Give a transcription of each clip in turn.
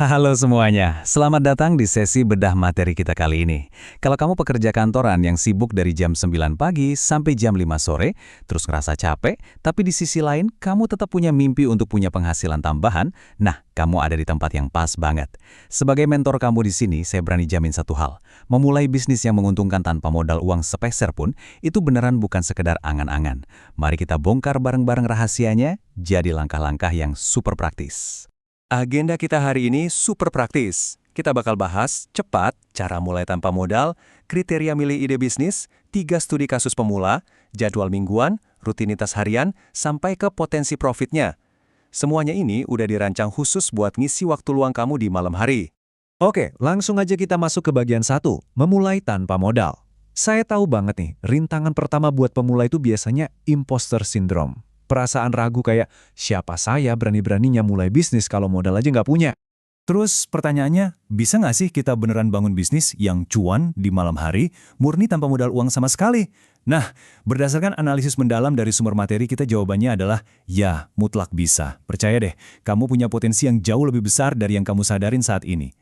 Halo semuanya, selamat datang di sesi bedah materi kita kali ini. Kalau kamu pekerja kantoran yang sibuk dari jam 9 pagi sampai jam 5 sore, terus ngerasa capek, tapi di sisi lain kamu tetap punya mimpi untuk punya penghasilan tambahan, nah kamu ada di tempat yang pas banget. Sebagai mentor kamu di sini, saya berani jamin satu hal. Memulai bisnis yang menguntungkan tanpa modal uang sepeser pun, itu beneran bukan sekedar angan-angan. Mari kita bongkar bareng-bareng rahasianya, jadi langkah-langkah yang super praktis. Agenda kita hari ini super praktis. Kita bakal bahas cepat, cara mulai tanpa modal, kriteria milih ide bisnis, 3 studi kasus pemula, jadwal mingguan, rutinitas harian, sampai ke potensi profitnya. Semuanya ini udah dirancang khusus buat ngisi waktu luang kamu di malam hari. Oke, langsung aja kita masuk ke bagian 1, memulai tanpa modal. Saya tahu banget nih, rintangan pertama buat pemula itu biasanya imposter syndrome. Perasaan ragu kayak, siapa saya berani-beraninya mulai bisnis kalau modal aja nggak punya? Terus pertanyaannya, bisa nggak sih kita beneran bangun bisnis yang cuan di malam hari, murni tanpa modal uang sama sekali? Nah, berdasarkan analisis mendalam dari sumber materi kita jawabannya adalah, ya, mutlak bisa. Percaya deh, kamu punya potensi yang jauh lebih besar dari yang kamu sadarin saat ini.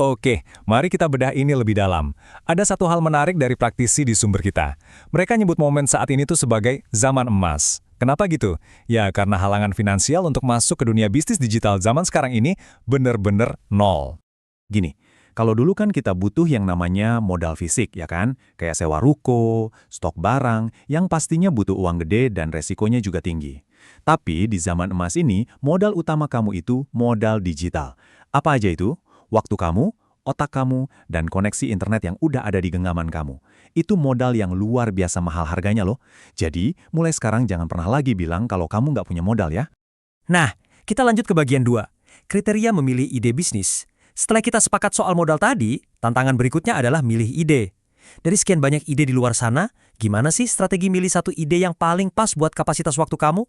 Oke, mari kita bedah ini lebih dalam. Ada satu hal menarik dari praktisi di sumber kita. Mereka nyebut momen saat ini tuh sebagai zaman emas. Kenapa gitu? Ya, karena halangan finansial untuk masuk ke dunia bisnis digital zaman sekarang ini bener-bener nol. Gini, kalau dulu kan kita butuh yang namanya modal fisik, ya kan? Kayak sewa ruko, stok barang, yang pastinya butuh uang gede dan resikonya juga tinggi. Tapi di zaman emas ini, modal utama kamu itu modal digital. Apa aja itu? Waktu kamu, otak kamu, dan koneksi internet yang udah ada di genggaman kamu. Itu modal yang luar biasa mahal harganya loh. Jadi, mulai sekarang jangan pernah lagi bilang kalau kamu nggak punya modal ya. Nah, kita lanjut ke bagian 2. Kriteria memilih ide bisnis. Setelah kita sepakat soal modal tadi, tantangan berikutnya adalah milih ide. Dari sekian banyak ide di luar sana, gimana sih strategi milih satu ide yang paling pas buat kapasitas waktu kamu?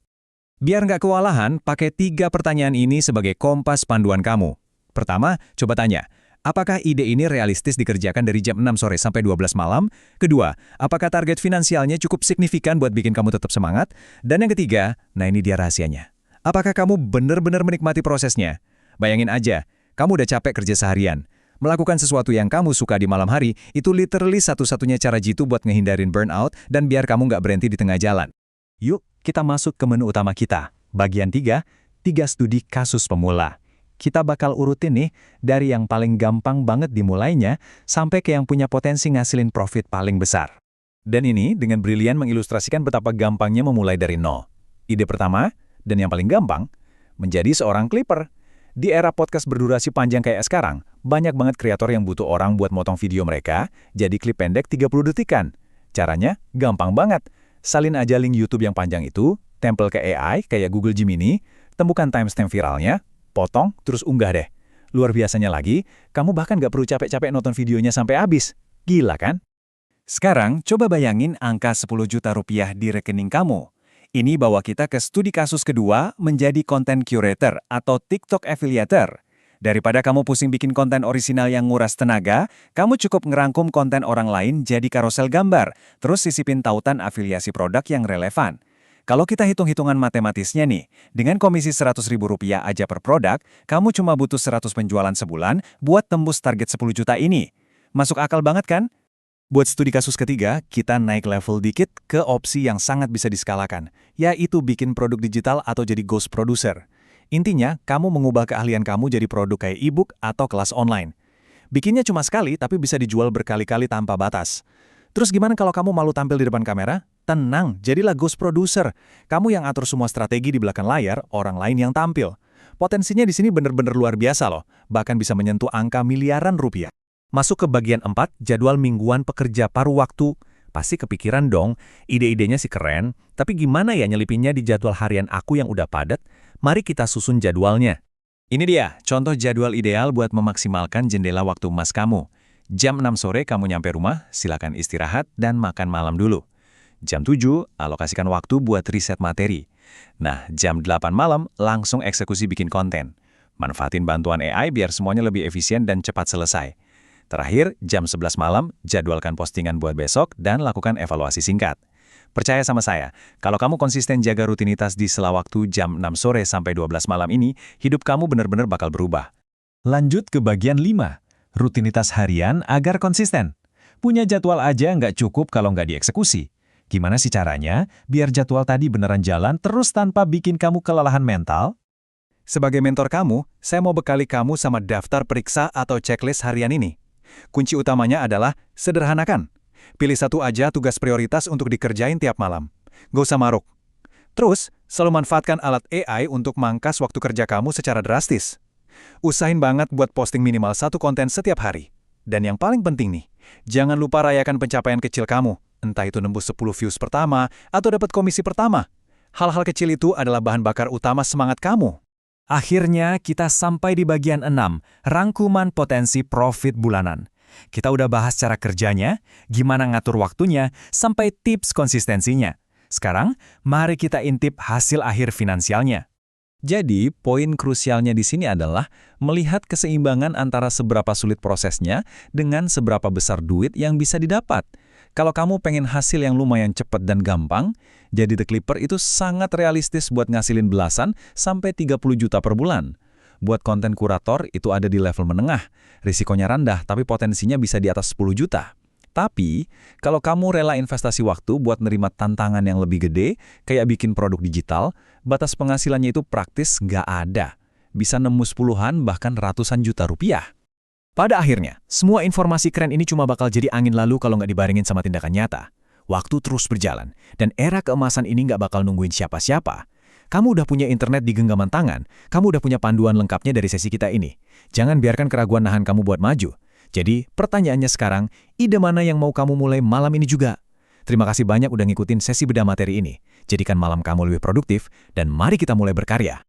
Biar nggak kewalahan, pakai 3 pertanyaan ini sebagai kompas panduan kamu. Pertama, coba tanya, apakah ide ini realistis dikerjakan dari jam 6 sore sampai 12 malam? Kedua, apakah target finansialnya cukup signifikan buat bikin kamu tetap semangat? Dan yang ketiga, nah ini dia rahasianya. Apakah kamu benar-benar menikmati prosesnya? Bayangin aja, kamu udah capek kerja seharian. Melakukan sesuatu yang kamu suka di malam hari, itu literally satu-satunya cara jitu buat ngehindarin burnout dan biar kamu nggak berhenti di tengah jalan. Yuk, kita masuk ke menu utama kita. Bagian 3, 3 studi kasus pemula. Kita bakal urutin nih, dari yang paling gampang banget dimulainya, sampai ke yang punya potensi ngasilin profit paling besar. Dan ini dengan brilian mengilustrasikan betapa gampangnya memulai dari nol. Ide pertama, dan yang paling gampang, menjadi seorang klipper. Di era podcast berdurasi panjang kayak sekarang, banyak banget kreator yang butuh orang buat motong video mereka, jadi klip pendek 30 detikan. Caranya gampang banget. Salin aja link YouTube yang panjang itu, tempel ke AI kayak Google Gemini, temukan timestamp viralnya, potong, terus unggah deh. Luar biasanya lagi, kamu bahkan gak perlu capek-capek nonton videonya sampai habis. Gila kan? Sekarang, coba bayangin angka 10 juta rupiah di rekening kamu. Ini bawa kita ke studi kasus kedua menjadi content curator atau TikTok affiliator. Daripada kamu pusing bikin konten orisinal yang nguras tenaga, kamu cukup ngerangkum konten orang lain jadi karosel gambar, terus sisipin tautan afiliasi produk yang relevan. Kalau kita hitung-hitungan matematisnya nih, dengan komisi Rp100.000 aja per produk, kamu cuma butuh 100 penjualan sebulan buat tembus target 10 juta ini. Masuk akal banget kan? Buat studi kasus ketiga, kita naik level dikit ke opsi yang sangat bisa diskalakan, yaitu bikin produk digital atau jadi ghost producer. Intinya, kamu mengubah keahlian kamu jadi produk kayak e-book atau kelas online. Bikinnya cuma sekali, tapi bisa dijual berkali-kali tanpa batas. Terus gimana kalau kamu malu tampil di depan kamera? Tenang, jadilah ghost producer. Kamu yang atur semua strategi di belakang layar, orang lain yang tampil. Potensinya di sini bener-bener luar biasa loh, bahkan bisa menyentuh angka miliaran rupiah. Masuk ke bagian 4, jadwal mingguan pekerja paruh waktu. Pasti kepikiran dong, ide-idenya sih keren, tapi gimana ya nyelipinnya di jadwal harian aku yang udah padat? Mari kita susun jadwalnya. Ini dia, contoh jadwal ideal buat memaksimalkan jendela waktu emas kamu. Jam 6 sore kamu nyampe rumah, silakan istirahat dan makan malam dulu. Jam 7, alokasikan waktu buat riset materi. Nah, jam 8 malam langsung eksekusi bikin konten. Manfaatin bantuan AI biar semuanya lebih efisien dan cepat selesai. Terakhir, jam 11 malam, jadwalkan postingan buat besok dan lakukan evaluasi singkat. Percaya sama saya, kalau kamu konsisten jaga rutinitas di sela waktu jam 6 sore sampai 12 malam ini, hidup kamu benar-benar bakal berubah. Lanjut ke bagian 5, rutinitas harian agar konsisten. Punya jadwal aja nggak cukup kalau nggak dieksekusi. Gimana sih caranya biar jadwal tadi beneran jalan terus tanpa bikin kamu kelelahan mental? Sebagai mentor kamu, saya mau bekali kamu sama daftar periksa atau checklist harian ini. Kunci utamanya adalah sederhanakan. Pilih satu aja tugas prioritas untuk dikerjain tiap malam. Gak usah maruk. Terus, selalu manfaatkan alat AI untuk mangkas waktu kerja kamu secara drastis. Usahain banget buat posting minimal satu konten setiap hari. Dan yang paling penting nih, jangan lupa rayakan pencapaian kecil kamu. Entah itu nembus 10 views pertama atau dapat komisi pertama. Hal-hal kecil itu adalah bahan bakar utama semangat kamu. Akhirnya kita sampai di bagian 6, rangkuman potensi profit bulanan. Kita udah bahas cara kerjanya, gimana ngatur waktunya, sampai tips konsistensinya. Sekarang, mari kita intip hasil akhir finansialnya. Jadi, poin krusialnya di sini adalah melihat keseimbangan antara seberapa sulit prosesnya dengan seberapa besar duit yang bisa didapat. Kalau kamu pengen hasil yang lumayan cepat dan gampang, jadi The Clipper itu sangat realistis buat ngasilin belasan sampai 30 juta per bulan. Buat konten kurator itu ada di level menengah, risikonya rendah tapi potensinya bisa di atas 10 juta. Tapi, kalau kamu rela investasi waktu buat nerima tantangan yang lebih gede, kayak bikin produk digital, batas penghasilannya itu praktis nggak ada. Bisa nembus puluhan bahkan ratusan juta rupiah. Pada akhirnya, semua informasi keren ini cuma bakal jadi angin lalu kalau nggak dibarengin sama tindakan nyata. Waktu terus berjalan, dan era keemasan ini nggak bakal nungguin siapa-siapa. Kamu udah punya internet di genggaman tangan, kamu udah punya panduan lengkapnya dari sesi kita ini. Jangan biarkan keraguan nahan kamu buat maju. Jadi, pertanyaannya sekarang, ide mana yang mau kamu mulai malam ini juga? Terima kasih banyak udah ngikutin sesi bedah materi ini. Jadikan malam kamu lebih produktif, dan mari kita mulai berkarya.